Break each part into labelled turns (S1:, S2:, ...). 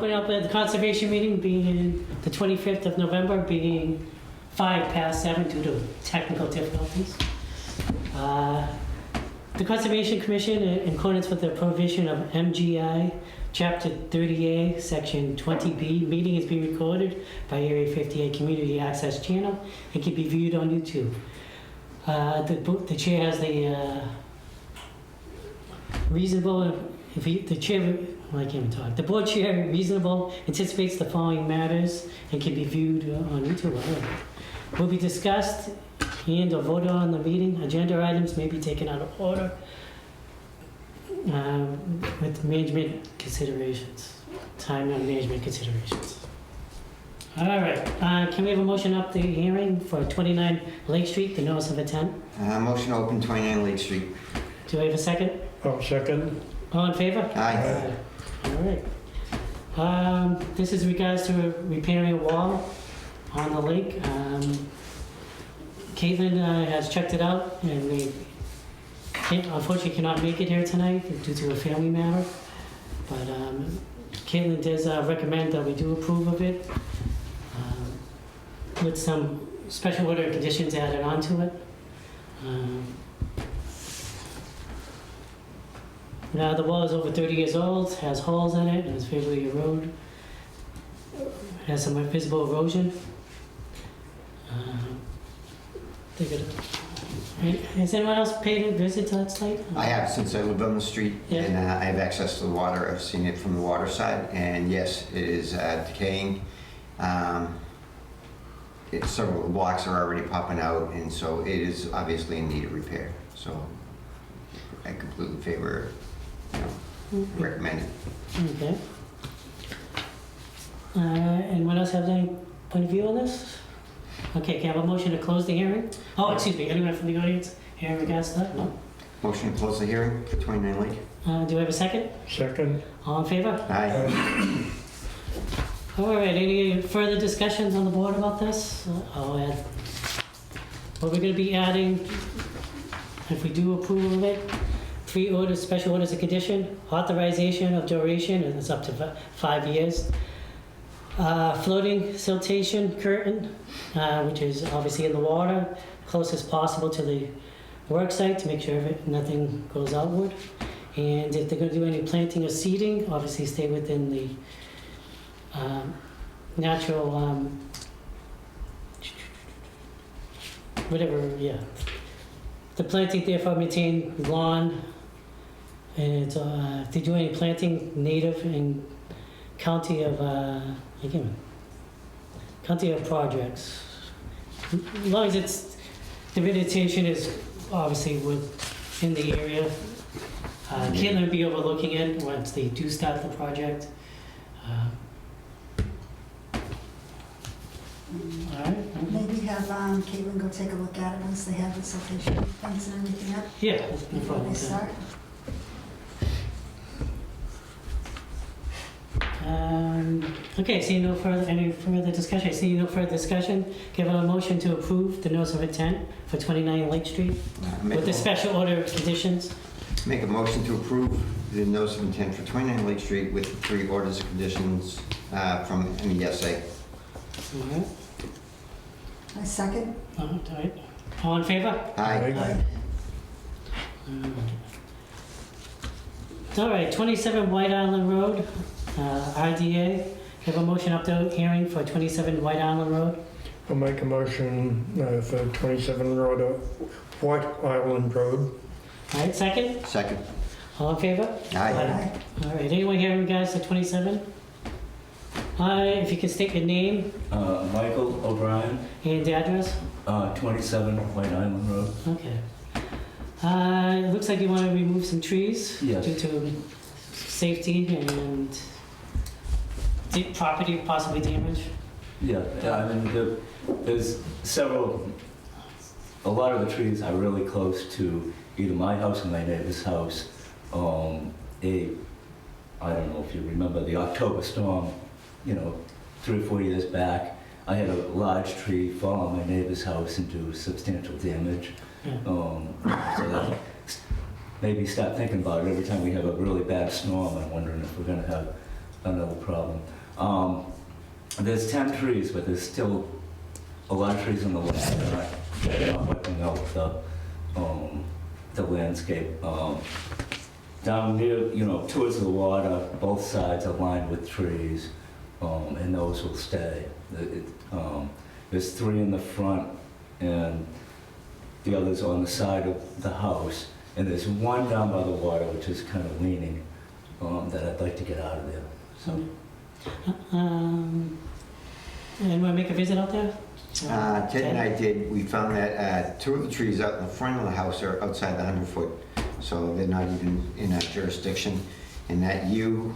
S1: open up the conservation meeting being the 25th of November, being 7 due to technical difficulties. The Conservation Commission, in accordance with the provision of MGI Chapter 30A, Section 20B, meeting is being recorded by Area 58 Community Access Channel and can be viewed on YouTube. The chair has the reasonable, the chair, well, I can't even talk. The board chair, reasonable, anticipates the following matters and can be viewed on YouTube. Will be discussed and or voted on in the meeting. Agenda items may be taken out of order with management considerations, time and management considerations. All right, can we have a motion up the hearing for 29 Lake Street, the notice of intent?
S2: Motion to open 29 Lake Street.
S1: Do I have a second?
S3: Oh, second.
S1: All in favor?
S2: Aye.
S1: All right. This is regards to repairing a wall on the lake. Caitlin has checked it out, and we unfortunately cannot make it here tonight due to a family matter. But Caitlin does recommend that we do approve of it with some special order conditions added onto it. Now the wall is over 30 years old, has holes in it, and is favorably eroded. Has some visible erosion. Has anyone else paid a visit to that site?
S2: I have, since I live on the street,
S1: Yeah.
S2: and I have access to the water. I've seen it from the water side, and yes, it is decaying. Several blocks are already popping out, and so it is obviously in need of repair. So I completely favor, recommend it.
S1: Okay. Anyone else have any point of view on this? Okay, can I have a motion to close the hearing? Oh, excuse me, anyone from the audience here in regards to that? No?
S2: Motion to close the hearing for 29 Lake.
S1: Do I have a second?
S3: Second.
S1: All in favor?
S2: Aye.
S1: All right, any further discussions on the board about this? I'll add. What we're going to be adding, if we do approve of it, 3 orders, special orders of condition, authorization of duration, and it's up to 5 years. Floating siltation curtain, which is obviously in the water, closest possible to the work site to make sure nothing goes outward. And if they're going to do any planting or seeding, obviously stay within the natural, The planting therefore maintain lawn, and if they do any planting native in county of projects. As long as the vegetation is obviously within the area. Caitlin will be overlooking it once they do start the project. All right.
S4: Maybe have Caitlin go take a look at it once they have the siltation things and everything up
S1: Yeah, no
S4: before
S1: problem
S4: they
S1: with that.
S4: start.
S1: Okay, seeing any further discussion? Seeing no further discussion, give a motion to approve the notice of intent for 29 Lake Street with the special order conditions.
S2: Make a motion to approve the notice of intent for 29 Lake Street with 3 orders of conditions from MESA.
S1: All right.
S4: I second.
S1: All right. All in favor?
S2: Aye.
S1: All right, 27 White Island Road, RDA. Have a motion up to hearing for 27 White Island Road.
S3: I'll make a motion for 27 White Island Road.
S1: All right, second?
S2: Second.
S1: All in favor?
S2: Aye.
S1: All right, anyone here in regards to 27? If you can state your name
S5: Michael O'Brien,
S1: and address.
S5: 27 White Island Road.
S1: Okay. It looks like you want to remove some trees
S5: Yes.
S1: due to safety and property possibly damage.
S5: Yeah, I mean, there's a lot of the trees are really close to either my house or my neighbor's house. I don't know if you remember the October storm, 3 or 4 years back. I had a large tree fall on my neighbor's house and do substantial damage.
S1: Yeah.
S5: So that maybe start thinking about it every time we have a really bad storm. I'm wondering if we're going to have another problem. There's 10 trees, but there's still a lot of trees on the land that are not wiping out the landscape. Down near, towards the water, both sides are lined with trees, and those will stay. There's 3 in the front, and the others on the side of the house. And there's one down by the water, which is kind of leaning, that I'd like to get out of there. So,
S1: And want to make a visit out there?
S2: Ted and I did, we found that 2 of the trees out in the front of the house are outside the 100-foot, so they're not even in our jurisdiction. And that you're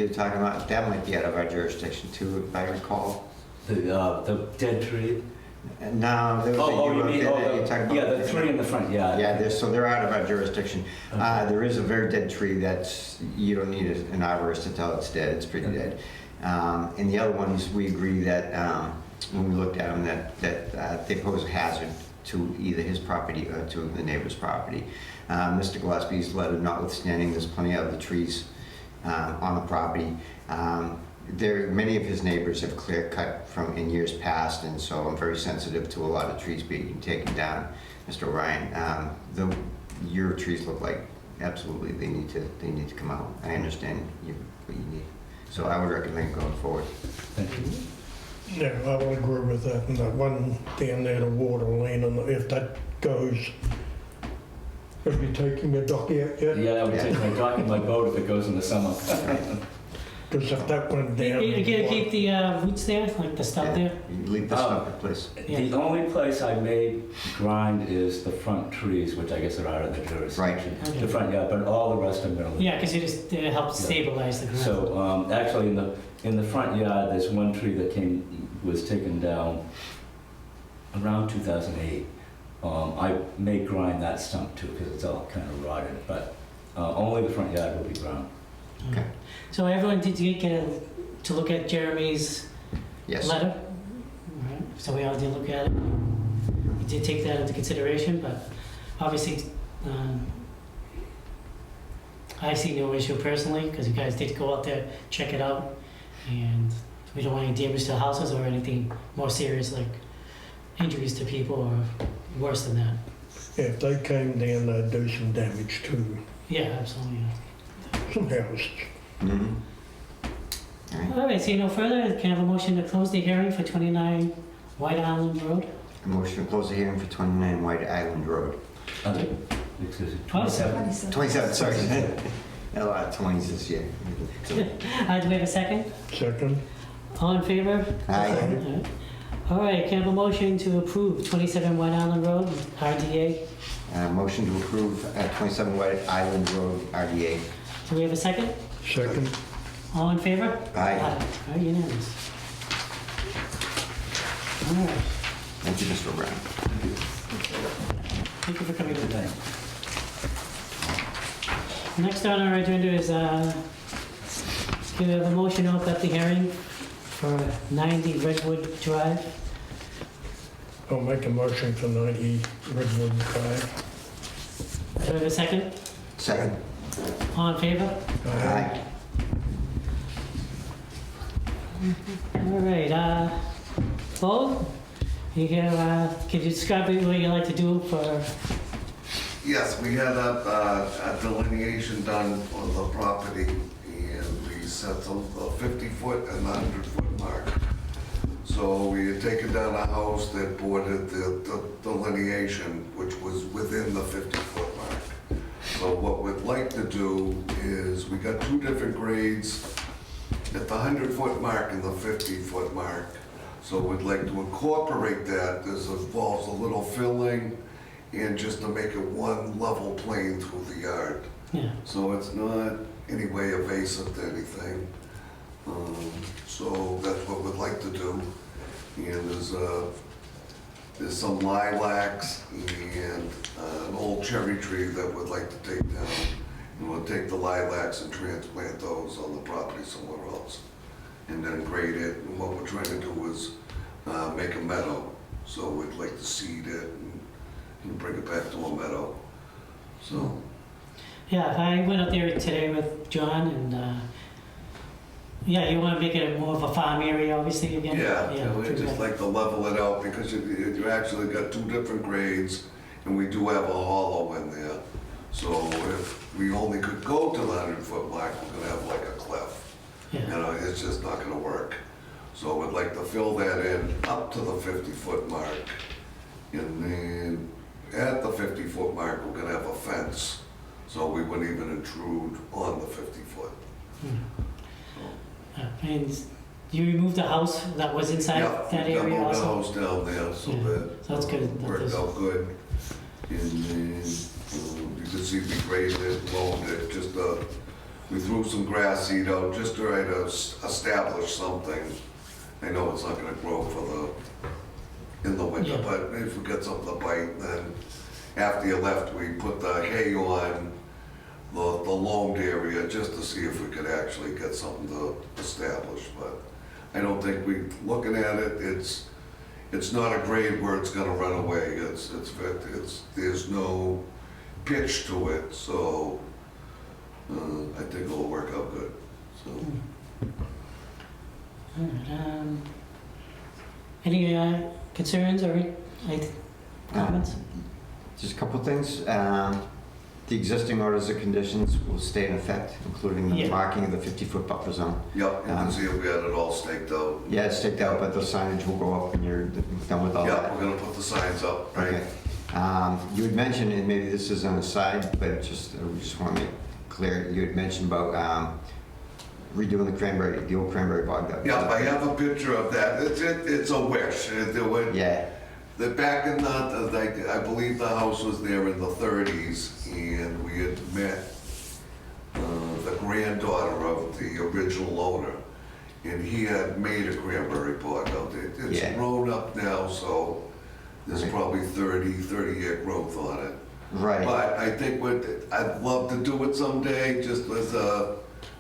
S2: talking about, that might be out of our jurisdiction too, if I recall.
S5: the dead tree.
S2: No, there was
S5: You mean,
S2: you're talking about.
S5: yeah, the 3 in the front, yeah.
S2: Yeah, so they're out of our jurisdiction.
S5: Okay.
S2: There is a very dead tree that's, you don't need an arborist to tell it's dead, it's pretty
S5: Okay.
S2: dead. And the other ones, we agree that, when we looked at them, that they pose a hazard to either his property or to the neighbor's property. Mr. Gillespie's letter notwithstanding, there's plenty of other trees on the property. Many of his neighbors have clear cut from in years past, and so I'm very sensitive to a lot of trees being taken down, Mr. O'Ryan. Your trees look like absolutely they need to come out. I understand what you need, so I would recommend going forward.
S5: Thank you.
S3: Yeah, I will agree with that. And that one down there, the water lane, and if that goes, have you taken your dock out yet?
S5: Yeah, I would
S2: Yeah.
S5: take my dock and my boat if it goes in the summer.
S3: Because if that went down.
S1: You gotta keep the roots there, like the stump there?
S2: You leave the stuff in place.
S5: The only place I may grind is the front trees, which I guess are out of the jurisdiction.
S1: Okay.
S5: The front, yeah, but all the rest I'm gonna leave.
S1: Yeah, because it helps
S5: Yeah.
S1: stabilize the ground.
S5: So, actually, in the front yard, there's one tree that was taken down around 2008. I may grind that stump too, because it's all kind of rotted, but only the front yard will be ground.
S2: Okay.
S1: So everyone, did you get to look at Jeremy's
S2: Yes.
S1: letter? All right. So we all did look at it. We did take that into consideration, but obviously, I see no issue personally, because you guys did go out there, check it out, and we don't want any damage to houses or anything more serious like injuries to people or worse than that.
S3: Yeah, if they came down, they'd do some damage to
S1: Yeah, absolutely.
S3: some houses.
S2: Mm-hmm. All right.
S1: All right, seeing no further, can I have a motion to close the hearing for 29 White Island Road?
S2: A motion to close the hearing for 29 White Island Road.
S5: Excuse me,
S1: 27.
S5: 27.
S2: 27, sorry. A lot of 20s this year.
S1: Do we have a second?
S3: Second,
S1: All in favor?
S2: Aye.
S1: All right, can I have a motion to approve 27 White Island Road, RDA?
S2: Motion to approve 27 White Island Road, RDA.
S1: Do we have a second?
S3: second.
S1: All in favor?
S2: Aye.
S1: All right, unanimous. All right,
S2: Thank you, Mr. Brown.
S1: thank you for coming
S5: Good
S1: in.
S5: night.
S1: Next on our agenda is, do we have a motion to open up the hearing for 90 Redwood Drive?
S3: I'll make a motion for 90 Redwood Drive.
S1: Do we have a second?
S2: Second.
S1: All in favor?
S2: Aye.
S1: All right, Bo, you here, can you describe what you'd like to do for,
S6: Yes, we had a delineation done on the property, and we set the 50-foot and the 100-foot mark. So we had taken down a house that bordered the delineation, which was within the 50-foot mark. So what we'd like to do is, we got 2 different grades at the 100-foot mark and the 50-foot mark. So we'd like to incorporate that. This involves a little filling, and just to make it one level plane through the yard.
S1: yeah,
S6: So it's not any way evasive to anything. So that's what we'd like to do. And there's some lilacs and an old cherry tree that we'd like to take down. And we'll take the lilacs and transplant those on the property somewhere else. And then grade it. And what we're trying to do is make a meadow. So we'd like to seed it and bring it back to a meadow. So,
S1: yeah, I went up there today with John, and Yeah, you want to make it more of a farm area, obviously, again?
S6: Yeah, we
S1: true,
S6: just
S1: yeah.
S6: like to level it out because you actually got two different grades and we do have a hollow in there. So if we only could go to the 100-foot mark, we're gonna have like a cliff. You
S1: Yeah,
S6: know, it's just not gonna work. So we'd like to fill that in up to the 50-foot mark. And then at the 50-foot mark, we're gonna have a fence. So we wouldn't even intrude on the 50-foot.
S1: and you removed the house that was inside that area
S6: Yeah,
S1: also?
S6: the house down there, so
S1: Yeah,
S6: that
S1: so that's good. That
S6: worked
S1: is-
S6: out good. And then you can see we graded it, loamed it, just we threw some grass seed out just to try to establish something. I know it's not gonna grow in the winter,
S1: Yeah.
S6: but if we get something to bite, then after you left, we put the hay on the loamed area just to see if we could actually get something to establish, but I don't think looking at it, it's not a grade where it's gonna run away. There's no pitch to it, so I think it'll work out good, so.
S1: Alright, any concerns or comments?
S2: Just a couple things. The existing orders of conditions will stay in effect, including the
S1: Yeah.
S2: marking of the 50-foot buffer zone.
S6: Yep, you can see we had it all staked out.
S2: Yeah, it's staked out, but the signage will go up when you're done with all
S6: Yeah,
S2: that.
S6: we're gonna put the signs up, right?
S2: Okay. You had mentioned, and maybe this is on the side, but we just want to make clear, you had mentioned about redoing the old cranberry bog.
S6: Yeah, I have a picture of that. It's a wish.
S2: Yeah,
S6: Back in I believe the house was there in the 30s, and we had met the granddaughter of the original owner, and he had made a cranberry bog out there. It's
S2: Yeah.
S6: grown up now, so there's
S2: Okay.
S6: probably 30-year growth on it.
S2: right.
S6: But I think I'd love to do it someday, just as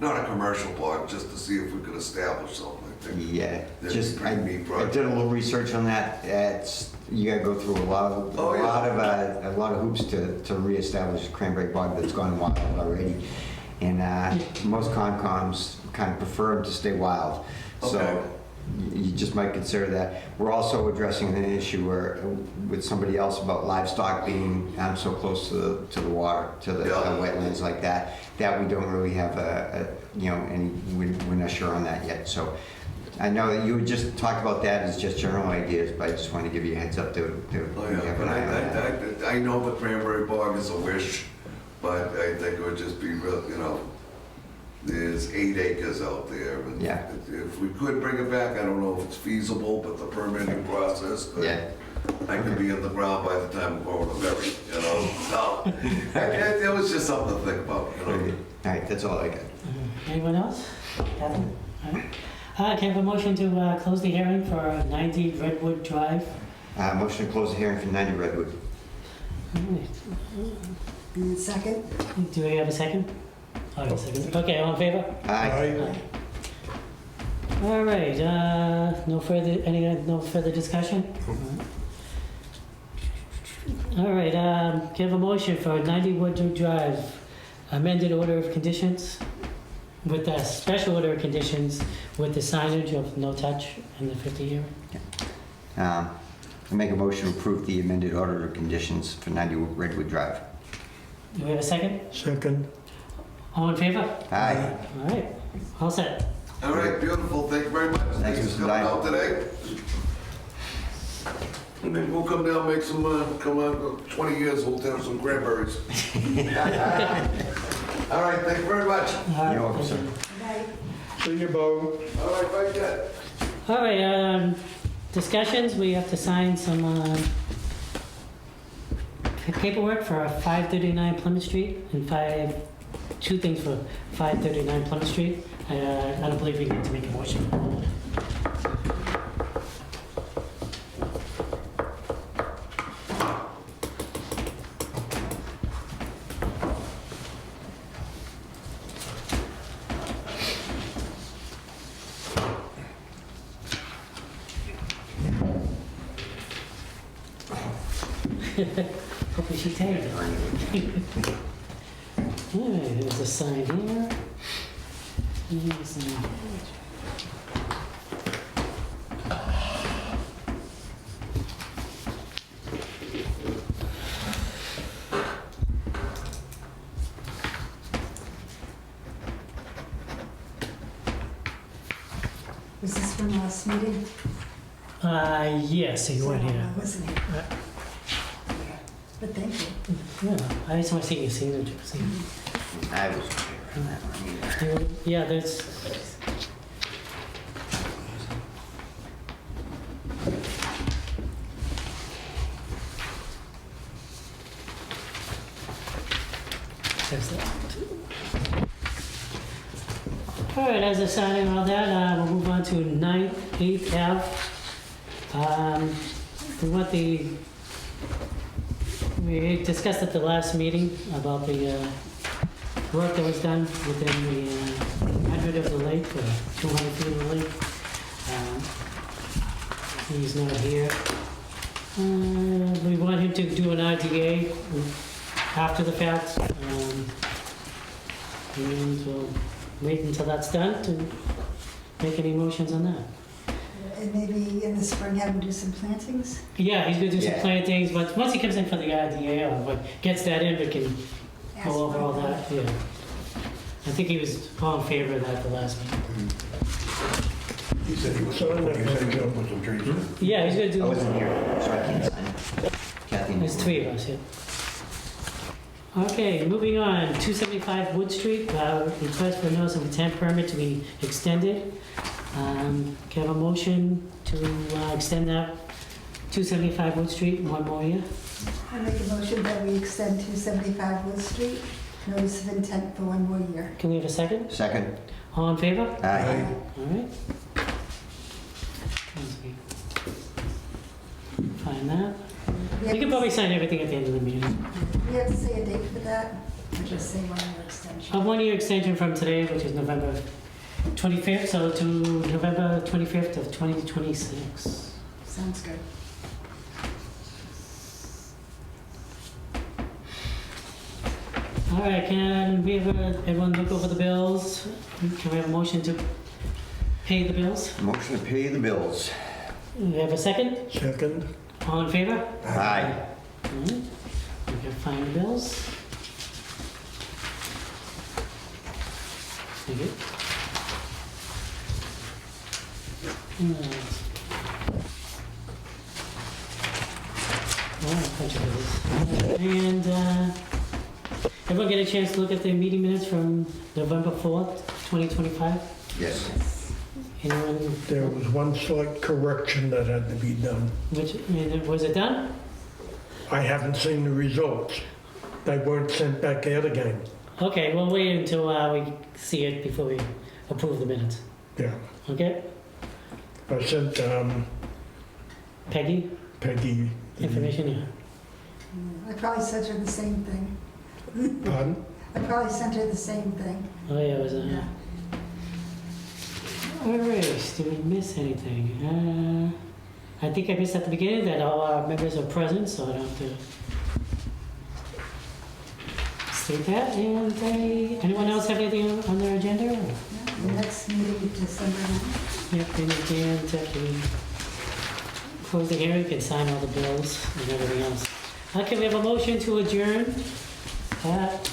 S6: not a commercial bog, just to see if we could establish something. I think
S2: Yeah,
S6: that'd be
S2: just,
S6: a pretty neat
S2: I
S6: project.
S2: did a little research on that. You gotta go through a lot
S6: Oh, yeah.
S2: of hoops to reestablish a cranberry bog that's gone wild already. And most Concom kind of prefer them to stay wild. So
S6: Okay.
S2: you just might consider that. We're also addressing an issue with somebody else about livestock being so close to the water, to the
S6: Yeah.
S2: wetlands like that, that we don't really have we're not sure on that yet. So I know that you had just talked about that as just general ideas, but I just want to give you a heads up to
S6: Oh,
S2: we
S6: yeah,
S2: have
S6: but
S2: an eye on that.
S6: I know the cranberry bog is a wish, but I think it would just be real, there's 8 acres out there. And
S2: Yeah.
S6: if we could bring it back, I don't know if it's feasible, but the permitting process,
S2: Yeah,
S6: I could be in the ground by the time we're going to bury, So, it was just something to think about,
S2: all right, that's all I got.
S1: Anyone else? Catherine? All right. Can I have a motion to close the hearing for 90 Redwood Drive?
S2: Motion to close the hearing for 90 Redwood.
S1: All right.
S4: And second?
S1: Do we have a second? Oh, a second. Okay, all in favor?
S2: Aye.
S1: All right, no further discussion? All right, can I have a motion for 90 Woodrow Drive, amended order of conditions with a special order of conditions with the signage of no touch in the 50-year?
S2: I make a motion to approve the amended order of conditions for 90 Redwood Drive.
S1: Do we have a second?
S3: Second.
S1: All in favor?
S2: Aye.
S1: All right, all set.
S6: All right, beautiful, thank you very much.
S2: Thanks,
S6: for
S2: Mr.
S6: coming
S2: Dyer.
S6: out today. And then we'll come down, make some, 20 years, we'll have some cranberries. All right, thank you very much.
S1: All right,
S2: You're welcome,
S1: thank
S2: sir.
S1: you.
S4: Right.
S3: See you, Bo.
S6: All right, bye, Ted.
S1: All right, discussions, we have to sign some paperwork for 539 Plymouth Street and two things for 539 Plymouth Street. I don't believe we need to make a motion. Hopefully she tagged it. All right, there's a sign here.
S4: Was this from last meeting?
S1: Yes, so you weren't here.
S4: I wasn't here. But thank you.
S1: Yeah, I just want to see your signature. See.
S2: I was here on that one either.
S1: Yeah, there's. There's that too. All right, as a signing all that, we'll move on to 9th, 8th Ave. We discussed at the last meeting about the work that was done within the 100 of the lake, or 200 feet of the lake. He's not here. We want him to do an IDA after the fact. And we'll wait until that's done to make any motions on that.
S4: And maybe in the spring have him do some plantings?
S1: Yeah, he's gonna do some
S2: Yeah.
S1: plantings, but once he comes in for the IDA, or what gets that in, we can
S4: Ask
S1: go over all
S4: for
S1: that, yeah. I think he was all in favor of that the last meeting.
S7: He said he was going to put some trees in.
S1: Yeah, he's gonna
S2: I
S1: do,
S2: wasn't here, so I can't sign it. Kathy.
S1: there's 3 of us, yeah. Okay, moving on, 275 Wood Street, request for notice of intent permit to be extended. Can I have a motion to extend that 275 Wood Street one more year?
S4: I make a motion that we extend 275 Wood Street, notice of intent for 1 more year.
S1: Can we have a second?
S2: Second.
S1: All in favor?
S2: Aye.
S1: All right. Find that. You can probably sign everything at the end of the meeting.
S4: We have to say a date for that, or just say 1 year extension?
S1: A 1 year extension from today, which is November 25th, so to November 25th of 2026.
S4: Sounds good.
S1: All right, can we have everyone look over the bills? Can we have a motion to pay the bills?
S2: Motion to pay the bills.
S1: We have a second?
S3: Second,
S1: All in favor?
S2: Aye.
S1: All right. We can find the bills. Thank you. And everyone get a chance to look at the meeting minutes from November 4th, 2025?
S2: Yes.
S1: Anyone,
S3: there was one slight correction that had to be done.
S1: was it done?
S3: I haven't seen the results. They weren't sent back out again.
S1: Okay, we'll wait until we see it before we approve the minutes.
S3: Yeah,
S1: Okay?
S3: I sent
S1: Peggy,
S3: Peggy.
S1: information, yeah.
S4: I probably sent her the same thing.
S3: Pardon?
S4: I probably sent her the same thing.
S1: Oh, yeah, it was
S4: Yeah.
S1: All right, did we miss anything? I think I missed at the beginning that all our members are present, so I don't have to state that. And anyone else have anything on their agenda?
S4: Yeah, the next meeting is December 9th.
S1: Yep, then again, after we close the hearing, you can sign all the bills and everything else. Okay, we have a motion to adjourn at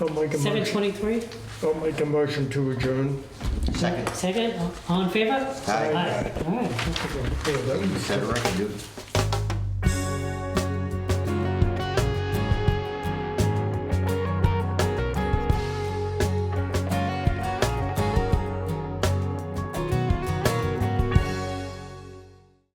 S3: I'll make a motion.
S1: 7:23.
S3: I'll make a motion to adjourn.
S2: Second.
S1: Second, all in favor?
S2: Aye.
S1: All right, that's good.
S3: Yeah, that was-
S2: Set a record, dude.